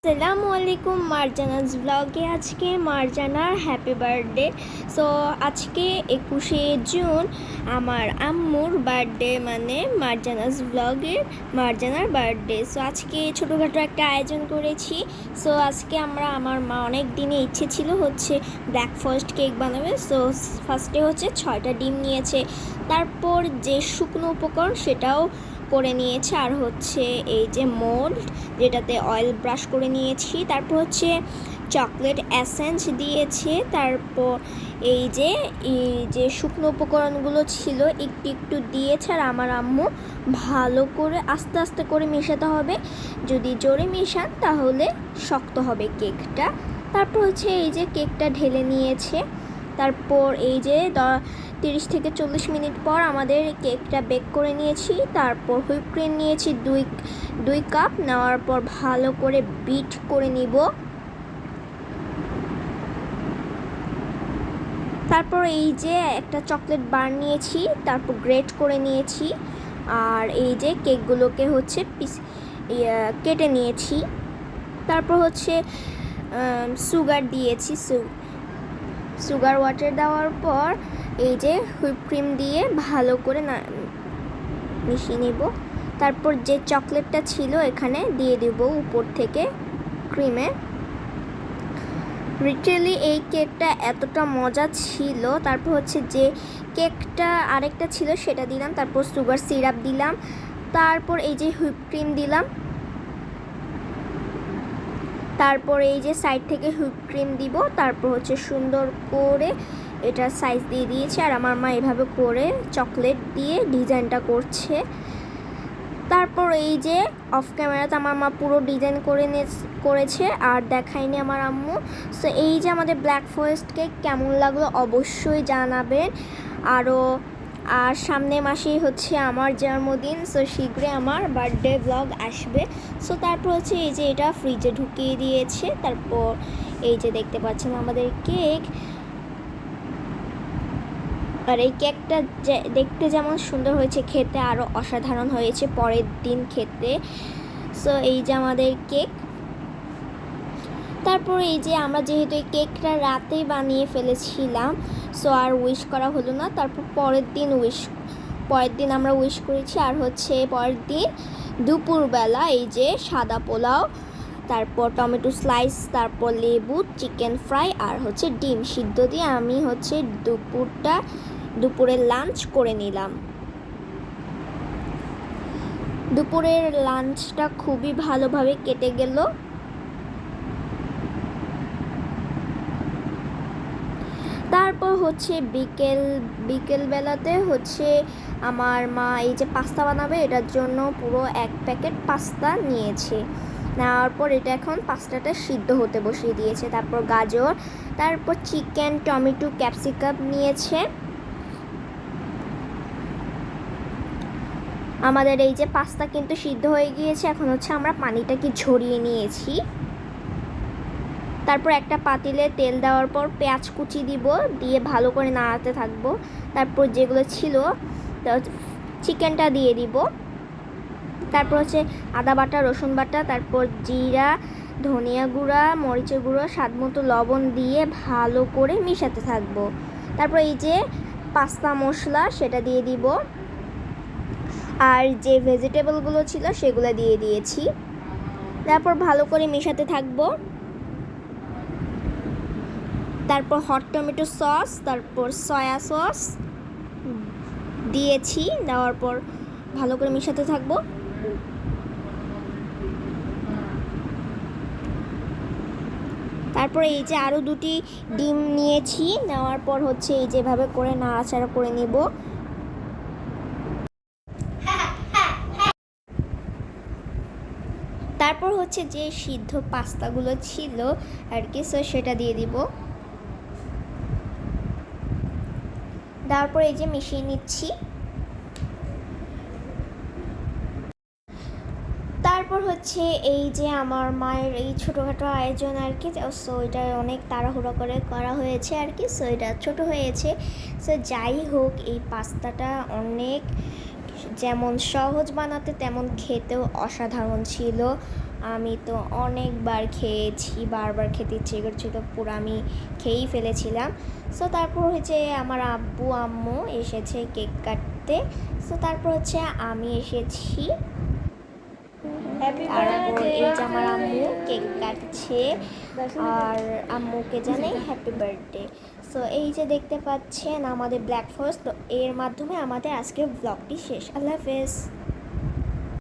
আসসালামু আলাইকুম মারজানাস ব্লগে আজকে মারজানার হ্যাপি বার্থডে। সো আজকে 21শে জুন আমার আম্মুর বার্থডে, মানে মারজানাস ব্লগের মারজানার বার্থডে। সো আজকে ছোটোখাটো একটা আয়োজন করেছি। সো আজকে আমার মা অনেক দিনে ইচ্ছে ছিল হচ্ছে ব্ল্যাক ফরেস্ট কেক বানাবে। সো ফার্স্টে হচ্ছে 6টা ডিম নিয়েছে, তারপর যে শুকনো উপকরণ সেটাও করে নিয়েছে, আর হচ্ছে এই যে মোল্ড যেটাতে অয়েল ব্রাশ করে নিয়েছি, তারপর হচ্ছে চকলেট এসেন্স দিয়েছে, তারপর এই যে শুকনো উপকরণগুলো ছিল একটু একটু দিয়েছে। আর আমার আম্মু ভালো করে আস্তে আস্তে করে মেশাতে হবে, যদি জোরে মেশান তাহলে শক্ত হবে কেকটা। তারপর হচ্ছে এই যে কেকটা ঢেলে নিয়েছে, তারপর এই যে 30 থেকে 40 মিনিট পর আমাদের কেকটা বেক করে নিয়েছি। তারপর হুইপ ক্রিম নিয়েছি দুই কাপ, নেওয়ার পর ভালো করে বিট করে নিব। তারপর এই যে একটা চকলেট বার নিয়েছি, তারপর গ্রেট করে নিয়েছি, আর এই যে কেকগুলোকে হচ্ছে কেটে নিয়েছি। তারপর হচ্ছে সুগার দিয়েছি, সুগার ওয়াটার দেওয়ার পর এই যে হুইপ ক্রিম দিয়ে ভালো করে মিশিয়ে নেব। তারপর যে চকলেটটা ছিল এখানে দিয়ে দেব উপর থেকে ক্রিমে। লিটারালি এই কেকটা এতটা মজা ছিল। তারপর হচ্ছে যে কেকটা আরেকটা ছিল সেটা দিলাম, তারপর সুগার সিরাপ দিলাম, তারপর এই যে হুইপ ক্রিম দিলাম, তারপর এই যে সাইড থেকে হুইপ ক্রিম দিব, তারপর হচ্ছে সুন্দর করে এটার সাইজ দিয়ে দিয়েছে। আর আমার মা এভাবে করে চকলেট দিয়ে ডিজাইনটা করছে। তারপর এই যে অফ ক্যামেরাতে আমার মা পুরো ডিজাইন করেছে আর দেখায়নি আমার আম্মু। সো এই যে আমাদের ব্ল্যাক ফরেস্ট কেক কেমন লাগলো অবশ্যই জানাবেন। আর সামনের মাসেই হচ্ছে আমার জন্মদিন, সো শীঘ্রই আমার বার্থডে ব্লগ আসবে। সো তারপর হচ্ছে এই যে এটা ফ্রিজে ঢুকিয়ে দিয়েছে। তারপর এই যে দেখতে পাচ্ছেন আমাদের কেক, আর এই কেকটা দেখতে যেমন সুন্দর হয়েছে, খেতে আরও অসাধারণ হয়েছে পরের দিন খেতে। সো এই যে আমাদের কেক। তারপর এই যে আমরা যেহেতু এই কেকটা রাতেই বানিয়ে ফেলেছিলাম, সো আর উইশ করা হলো না। তারপর পরের দিন আমরা উইশ করেছি। আর হচ্ছে পরের দিন দুপুরবেলা এই যে সাদা পোলাও, তারপর টমেটো স্লাইস, তারপর লেবু, চিকেন ফ্রাই আর হচ্ছে ডিম সিদ্ধ দিয়ে আমি হচ্ছে দুপুরের লাঞ্চ করে নিলাম। দুপুরের লাঞ্চটা খুবই ভালোভাবে কেটে গেল। তারপর হচ্ছে বিকেলবেলাতে হচ্ছে আমার মা এই যে পাস্তা বানাবে, এটার জন্য পুরো 1 প্যাকেট পাস্তা নিয়েছে। নেওয়ার পর এটা এখন পাস্তাটা সিদ্ধ হতে বসিয়ে দিয়েছে। তারপর গাজর, তারপর চিকেন, টমেটো, ক্যাপসিকাম নিয়েছে। আমাদের এই যে পাস্তা কিন্তু সিদ্ধ হয়ে গিয়েছে, এখন হচ্ছে আমরা পানিটাকে ঝরিয়ে নিয়েছি। তারপর একটা পাতিলে তেল দেওয়ার পর পেঁয়াজ কুচি দিয়ে ভালো করে নাড়াতে থাকবো। তারপর যেগুলো ছিল চিকেনটা দিয়ে দিব, তারপর হচ্ছে আদা বাটা, রসুন বাটা, তারপর জিরা, ধনিয়া গুঁড়া, মরিচের গুঁড়ো, স্বাদ মতো লবণ দিয়ে ভালো করে মিশাতে থাকবো। তারপর এই যে পাস্তা মশলা সেটা দিয়ে দিব, আর যে ভেজিটেবলগুলো ছিল সেগুলো দিয়ে দিয়েছি। তারপর ভালো করে মেশাতে থাকবো। তারপর হট টমেটো সস, তারপর সয়া সস দিয়েছি, দেওয়ার পর ভালো করে মেশাতে থাকবো। তারপর এই যে আরও 2টি ডিম নিয়েছি, নেওয়ার পর হচ্ছে এই যেভাবে করে নাড়াচাড়া করে নেব। তারপর হচ্ছে যে সিদ্ধ পাস্তাগুলো ছিল আর কি, সো সেটা দিয়ে দিব। তারপর এই যে মিশিয়ে নিচ্ছি। তারপর হচ্ছে এই যে আমার মায়ের এই ছোটোখাটো আয়োজন আর কি, সো এটা অনেক তাড়াহুড়ো করে করা হয়েছে আর কি, সো এটা ছোটো হয়েছে। সো যাই হোক, এই পাস্তাটা অনেক যেমন সহজ বানাতে তেমন খেতেও অসাধারণ ছিল। আমি তো অনেকবার খেয়েছি, বারবার খেতে ইচ্ছে করছিল, পুরো আমি খেয়েই ফেলেছিলাম। সো তারপর হচ্ছে আমার আব্বু আম্মু এসেছে কেক কাটতে। সো তারপর হচ্ছে আমি এসেছি। তারপর এই যে আমার আম্মু কেক কাটছে আর আম্মুকে জানাই হ্যাপি বার্থডে। সো এই যে দেখতে পাচ্ছেন আমাদের ব্ল্যাক ফরেস্ট, তো এর মাধ্যমে আমাদের আজকের ব্লগটি শেষ। আল্লাহ হাফেজ।